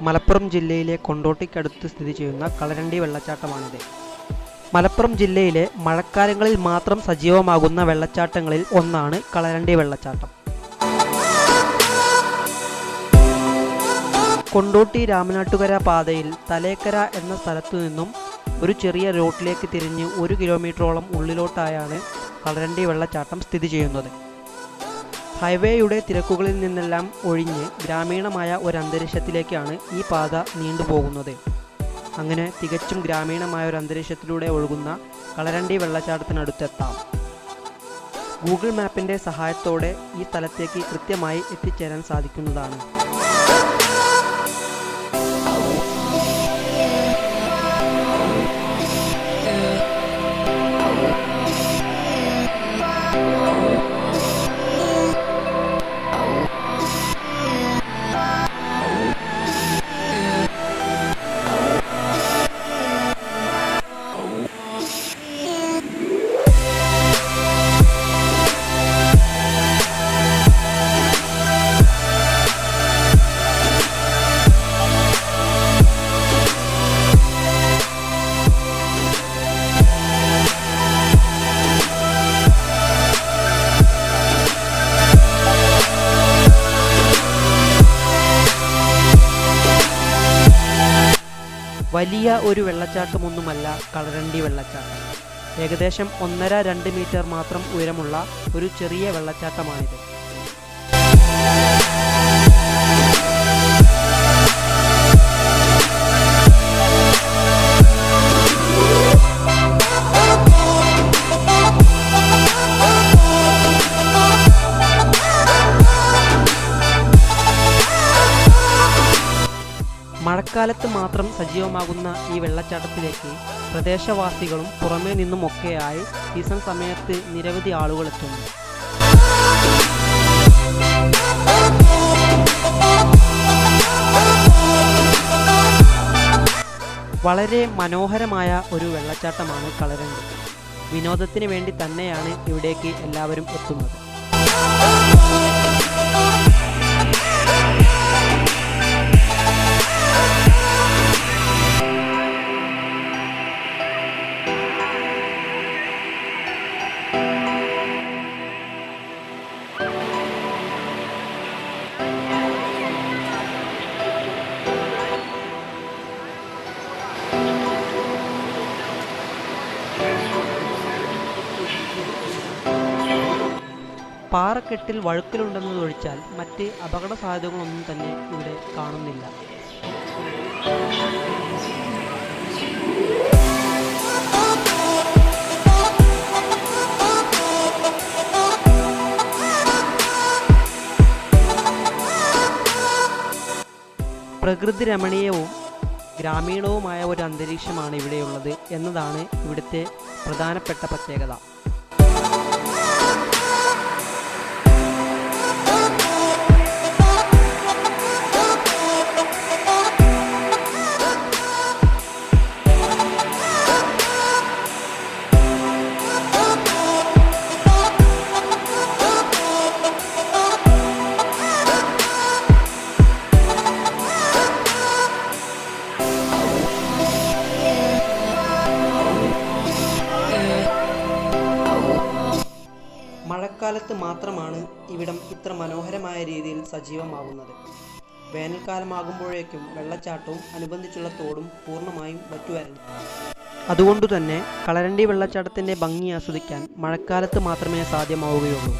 മലപ്പുറം ജില്ലയിലെ കൊണ്ടോട്ടിക്കടുത്ത് സ്ഥിതി ചെയ്യുന്ന കളരണ്ടി വെള്ളച്ചാട്ടമാണിത്. മലപ്പുറം ജില്ലയിലെ മഴക്കാലങ്ങളിൽ മാത്രം സജീവമാകുന്ന വെള്ളച്ചാട്ടങ്ങളിൽ ഒന്നാണ് കളരണ്ടി വെള്ളച്ചാട്ടം. കൊണ്ടോട്ടി രാമനാട്ടുകര പാതയിൽ തലേക്കര എന്ന സ്ഥലത്തു നിന്നും ഒരു ചെറിയ റോട്ടിലേക്ക് തിരിഞ്ഞ് 1 കിലോമീറ്ററോളം ഉള്ളിലോട്ടായാണ് കളരണ്ടി വെള്ളച്ചാട്ടം സ്ഥിതി ചെയ്യുന്നത്. ഹൈവേയുടെ തിരക്കുകളിൽ നിന്നെല്ലാം ഒഴിഞ്ഞ് ഗ്രാമീണമായ ഒരു അന്തരീക്ഷത്തിലേക്കാണ് ഈ പാത നീണ്ടുപോകുന്നത്. അങ്ങനെ തികച്ചും ഗ്രാമീണമായ ഒരു അന്തരീക്ഷത്തിലൂടെ ഒഴുകുന്ന കളരണ്ടി വെള്ളച്ചാട്ടത്തിനടുത്തെത്താം. ഗൂഗിൾ മാപ്പിൻ്റെ സഹായത്തോടെ ഈ സ്ഥലത്തേക്ക് കൃത്യമായി എത്തിച്ചേരാൻ സാധിക്കുന്നതാണ്. വലിയ ഒരു വെള്ളച്ചാട്ടമൊന്നുമല്ല കളരണ്ടി വെള്ളച്ചാട്ടം. ഏകദേശം 1.5-2 മീറ്റർ മാത്രം ഉയരമുള്ള ഒരു ചെറിയ വെള്ളച്ചാട്ടമാണിത്. മഴക്കാലത്ത് മാത്രം സജീവമാകുന്ന ഈ വെള്ളച്ചാട്ടത്തിലേക്ക് പ്രദേശവാസികളും പുറമേ നിന്നുമൊക്കെയായി സീസൺ സമയത്ത് നിരവധി ആളുകൾ എത്തുന്നു. വളരെ മനോഹരമായ ഒരു വെള്ളച്ചാട്ടമാണ് കളരണ്ടി. വിനോദത്തിന് വേണ്ടി തന്നെയാണ് ഇവിടേക്ക് എല്ലാവരും എത്തുന്നത്. പാറക്കെട്ടിൽ വഴുക്കലുണ്ടെന്നതൊഴിച്ചാൽ മറ്റ് അപകട സാധ്യതകളൊന്നും തന്നെ ഇവിടെ കാണുന്നില്ല. പ്രകൃതി രമണീയവും ഗ്രാമീണവുമായ ഒരു അന്തരീക്ഷമാണ് ഇവിടെയുള്ളത് എന്നതാണ് ഇവിടുത്തെ പ്രധാനപ്പെട്ട പ്രത്യേകത. മഴക്കാലത്ത് മാത്രമാണ് ഇവിടം ഇത്ര മനോഹരമായ രീതിയിൽ സജീവമാകുന്നത്. വേനൽക്കാലമാകുമ്പോഴേക്കും വെള്ളച്ചാട്ടവും അനുബന്ധിച്ചുള്ള തോടും പൂർണ്ണമായും വറ്റുവരളും. അതുകൊണ്ടുതന്നെ കളരണ്ടി വെള്ളച്ചാട്ടത്തിൻ്റെ ഭംഗി ആസ്വദിക്കാൻ മഴക്കാലത്ത് മാത്രമേ സാധ്യമാവുകയുള്ളൂ.